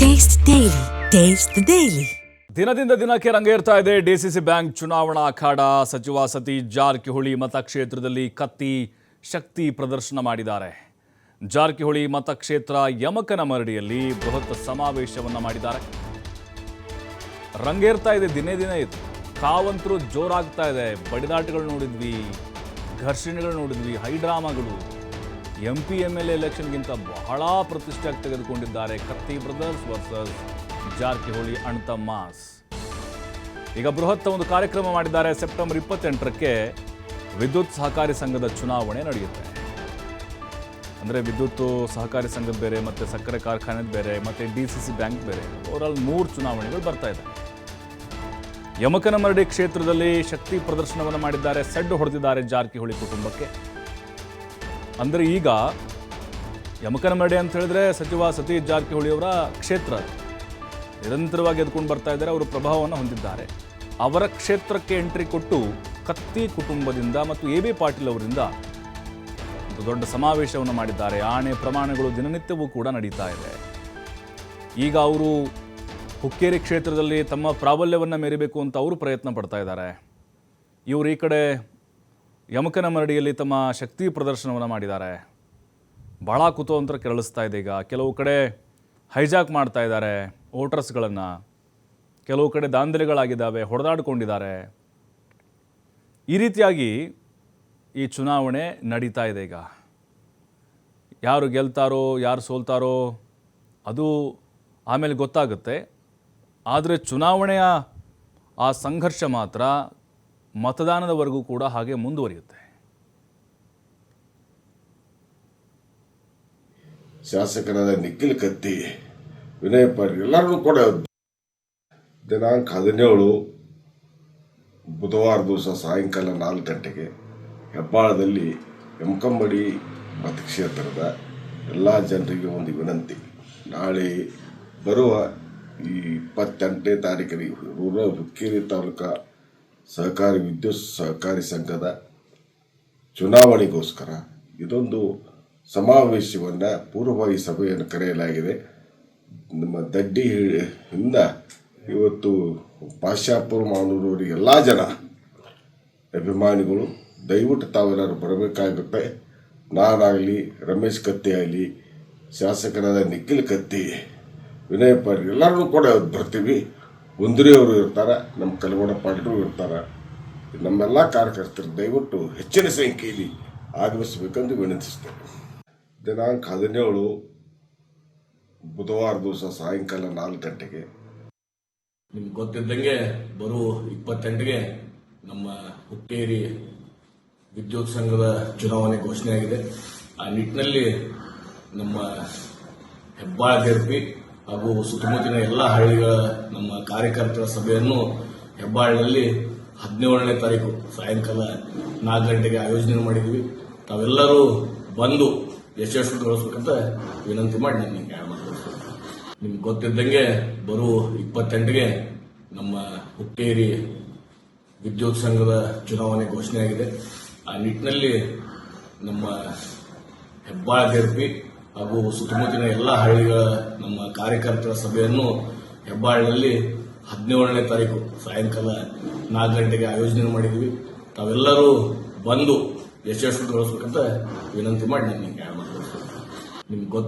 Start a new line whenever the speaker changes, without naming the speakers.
Taste the Daily.
ದಿನದಿಂದ ದಿನಕ್ಕೆ ರಂಗೇರ್ತಾ ಇದೆ ಡಿಸಿಸಿ ಬ್ಯಾಂಕ್ ಚುನಾವಣಾ ಅಖಾಡ. ಸಚಿವ ಸತೀಶ್ ಜಾರಕಿಹೊಳಿ ಮತಕ್ಷೇತ್ರದಲ್ಲಿ ಕತ್ತಿ ಶಕ್ತಿ ಪ್ರದರ್ಶನ ಮಾಡಿದ್ದಾರೆ. ಜಾರಕಿಹೊಳಿ ಮತಕ್ಷೇತ್ರ ಯಮಕನಮರಡಿಯಲ್ಲಿ ಬೃಹತ್ ಸಮಾವೇಶವನ್ನು ಮಾಡಿದ್ದಾರೆ. ರಂಗೇರ್ತಾ ಇದೆ ದಿನೇ ದಿನ ಇದು. ಕಾವಂತರು ಜೋರಾಗ್ತಾ ಇದೆ. ಬಡಿದಾಟಗಳು ನೋಡಿದ್ವಿ, ಘರ್ಷಣೆಗಳು ನೋಡಿದ್ವಿ, ಹೈಡ್ರಾಮಾಗಳು. MP MLA ಎಲೆಕ್ಷನ್ಗಿಂತ ಬಹಳ ಪ್ರತಿಷ್ಠೆ ತೆಗೆದುಕೊಂಡಿದ್ದಾರೆ ಕತ್ತಿ ಬ್ರದರ್ಸ್ ವರ್ಸಸ್ ಜಾರಕಿಹೊಳಿ ಅಣ್ತಮ್ಮಾಸ್. ಈಗ ಬೃಹತ್ ಒಂದು ಕಾರ್ಯಕ್ರಮ ಮಾಡಿದ್ದಾರೆ. ಸೆಪ್ಟೆಂಬರ್ 28ಕ್ಕೆ ವಿದ್ಯುತ್ ಸಹಕಾರಿ ಸಂಘದ ಚುನಾವಣೆ ನಡೆಯುತ್ತೆ. ಅಂದರೆ ವಿದ್ಯುತ್ ಸಹಕಾರಿ ಸಂಘದ ಬೇರೆ, ಮತ್ತು ಸಕ್ಕರೆ ಕಾರ್ಖಾನೆದ ಬೇರೆ, ಮತ್ತು DCC ಬ್ಯಾಂಕ್ ಬೇರೆ. ಓವರಾಲ್ 3 ಚುನಾವಣೆಗಳು ಬರ್ತಾ ಇದೆ. ಯಮಕನಮರಡಿ ಕ್ಷೇತ್ರದಲ್ಲಿ ಶಕ್ತಿ ಪ್ರದರ್ಶನವನ್ನು ಮಾಡಿದ್ದಾರೆ. ಸಡ್ಡು ಹೊಡೆದಿದ್ದಾರೆ ಜಾರಕಿಹೊಳಿ ಕುಟುಂಬಕ್ಕೆ. ಅಂದರೆ ಈಗ ಯಮಕನಮರಡಿ ಅಂತ ಹೇಳಿದ್ರೆ ಸಚಿವ ಸತೀಶ್ ಜಾರಕಿಹೊಳಿ ಅವರ ಕ್ಷೇತ್ರ. ನಿರಂತರವಾಗಿ ಎದ್ಕೊಂಡು ಬರ್ತಾ ಇದ್ದಾರೆ. ಅವರು ಪ್ರಭಾವವನ್ನು ಹೊಂದಿದ್ದಾರೆ. ಅವರ ಕ್ಷೇತ್ರಕ್ಕೆ ಎಂಟ್ರಿ ಕೊಟ್ಟು ಕತ್ತಿ ಕುಟುಂಬದಿಂದ ಮತ್ತು AB ಪಾಟೀಲ್ ಅವರಿಂದ ಒಂದು ದೊಡ್ಡ ಸಮಾವೇಶವನ್ನು ಮಾಡಿದ್ದಾರೆ. ಆಣೆ ಪ್ರಮಾಣಗಳು ದಿನನಿತ್ಯವೂ ಕೂಡ ನಡೀತಾ ಇದೆ. ಈಗ ಅವರು ಹುಕ್ಕೇರಿ ಕ್ಷೇತ್ರದಲ್ಲಿ ತಮ್ಮ ಪ್ರಾಬಲ್ಯವನ್ನು ಮೆರಿಬೇಕು ಅಂತ ಅವರು ಪ್ರಯತ್ನ ಪಡ್ತಾ ಇದ್ದಾರೆ. ಇವರು ಈ ಕಡೆ ಯಮಕನಮರಡಿಯಲ್ಲಿ ತಮ್ಮ ಶಕ್ತಿ ಪ್ರದರ್ಶನವನ್ನು ಮಾಡಿದ್ದಾರೆ. ಭಾಳ ಕುತೂಹಲ ಕೆರಳಿಸ್ತಾ ಇದೆ. ಈಗ ಕೆಲವು ಕಡೆ ಹೈಜಾಕ್ ಮಾಡ್ತಾ ಇದ್ದಾರೆ ವೋಟರ್ಸ್ಗಳನ್ನು, ಕೆಲವು ಕಡೆ ದಾಂಧಲೆಗಳಾಗಿದ್ದಾವೆ, ಹೊಡೆದಾಡಿಕೊಂಡಿದ್ದಾರೆ. ಈ ರೀತಿಯಾಗಿ ಈ ಚುನಾವಣೆ ನಡೀತಾ ಇದೆ. ಈಗ ಯಾರು ಗೆಲ್ತಾರೋ ಯಾರು ಸೋಲ್ತಾರೋ ಅದು ಆಮೇಲೆ ಗೊತ್ತಾಗುತ್ತೆ. ಆದರೆ ಚುನಾವಣೆಯ ಆ ಸಂಘರ್ಷ ಮಾತ್ರ ಮತದಾನದವರೆಗೂ ಕೂಡ ಹಾಗೆ ಮುಂದುವರಿಯುತ್ತೆ.
ಶಾಸಕರಾದ ನಿಖಿಲ್ ಕತ್ತಿ, ವಿನಯ್ ಪಾಟೀಲ್ ಎಲ್ಲರೂ ಕೂಡ ದಿನಾಂಕ 17 ಬುಧವಾರ ದಿವಸ ಸಾಯಂಕಾಲ 4 ಗಂಟೆಗೆ ಹೆಬ್ಬಾಳದಲ್ಲಿ ಯಮಕನಮರಡಿ ಮತಕ್ಷೇತ್ರದ ಎಲ್ಲ ಜನರಿಗೆ ಒಂದು ವಿನಂತಿ. ನಾಳೆ ಬರುವ ಈ 28ನೇ ತಾರೀಕಿಗೆ ಹುಕ್ಕೇರಿ ತಾಲೂಕಾ ಸಹಕಾರಿ ವಿದ್ಯುತ್ ಸಹಕಾರಿ ಸಂಘದ ಚುನಾವಣೆಗೋಸ್ಕರ ಇದೊಂದು ಸಮಾವೇಶವನ್ನು ಪೂರ್ವಭಾವಿ ಸಭೆಯನ್ನು ಕರೆಯಲಾಗಿದೆ. ನಮ್ಮ ದಡ್ಡಿಯಿಂದ ಇವತ್ತು ಪಾಶಾಪುರ ಮಾನೂರವರಿಗೆ ಎಲ್ಲ ಜನ ಅಭಿಮಾನಿಗಳು ದಯವಿಟ್ಟು ತಾವೆಲ್ಲರೂ ಬರಬೇಕಾಗುತ್ತೆ. ನಾನಾಗಲಿ, ರಮೇಶ್ ಕತ್ತಿ ಆಗಲಿ, ಶಾಸಕರಾದ ನಿಖಿಲ್ ಕತ್ತಿ, ವಿನಯ್ ಪಾಟೀಲ್ ಎಲ್ಲರೂ ಕೂಡ ಬರ್ತೀವಿ. ಕುಂದ್ರಿಯವರು ಇರ್ತಾರೆ, ನಮ್ಮ ಕಲಗೋಡ ಪಾಟೀಲರು ಇರ್ತಾರೆ. ನಮ್ಮೆಲ್ಲ ಕಾರ್ಯಕರ್ತರು ದಯವಿಟ್ಟು ಹೆಚ್ಚಿನ ಸಂಖ್ಯೆಯಲ್ಲಿ ಆಗಮಿಸಬೇಕೆಂದು ವಿನಂತಿಸ್ತೇವೆ. ದಿನಾಂಕ 17 ಬುಧವಾರ ದಿವಸ ಸಾಯಂಕಾಲ 4 ಗಂಟೆಗೆ.
ನಿಮ್ಗೆ ಗೊತ್ತಿದ್ದಂಗೆ ಬರುವ 28ಗೆ ನಮ್ಮ ಹುಕ್ಕೇರಿ ವಿದ್ಯುತ್ ಸಂಘದ ಚುನಾವಣೆ ಘೋಷಣೆಯಾಗಿದೆ. ಆ ನಿಟ್ಟಿನಲ್ಲಿ ನಮ್ಮ ಹೆಬ್ಬಾಳ ಜೆರ್ಪಿ ಹಾಗೂ ಸುತ್ತಮುತ್ತಲಿನ ಎಲ್ಲ ಹಳ್ಳಿಗಳ ನಮ್ಮ ಕಾರ್ಯಕರ್ತರ ಸಭೆಯನ್ನು ಹೆಬ್ಬಾಳಿನಲ್ಲಿ 17ನೇ ತಾರೀಕು ಸಾಯಂಕಾಲ 4 ಗಂಟೆಗೆ ಆಯೋಜನೆ ಮಾಡಿದ್ವಿ. ತಾವೆಲ್ಲರೂ ಬಂದು ಯಶಸ್ವಿಗೊಳಿಸಬೇಕಂತ ವಿನಂತಿ ಮಾಡಿ ನಾನು ನಿಮ್ಗೆ ಗೊತ್ತಿದ್ದಂಗೆ ಬರುವ 28ಗೆ ನಮ್ಮ ಹುಕ್ಕೇರಿ ವಿದ್ಯುತ್ ಸಂಘದ ಚುನಾವಣೆ ಘೋಷಣೆಯಾಗಿದೆ. ಆ ನಿಟ್ಟಿನಲ್ಲಿ ನಮ್ಮ ಹೆಬ್ಬಾಳ ಜೆರ್ಪಿ ಹಾಗೂ ಸುತ್ತಮುತ್ತಲಿನ ಎಲ್ಲ ಹಳ್ಳಿಗಳ ನಮ್ಮ ಕಾರ್ಯಕರ್ತರ ಸಭೆಯನ್ನು ಹೆಬ್ಬಾಳಿನಲ್ಲಿ 17ನೇ ತಾರೀಕು ಸಾಯಂಕಾಲ 4 ಗಂಟೆಗೆ ಆಯೋಜನೆ ಮಾಡಿದ್ವಿ. ತಾವೆಲ್ಲರೂ ಬಂದು ಯಶಸ್ವಿಗೊಳಿಸಬೇಕಂತ ವಿನಂತಿ ಮಾಡಿ ನಾನು ನಿಮ್ಗೆ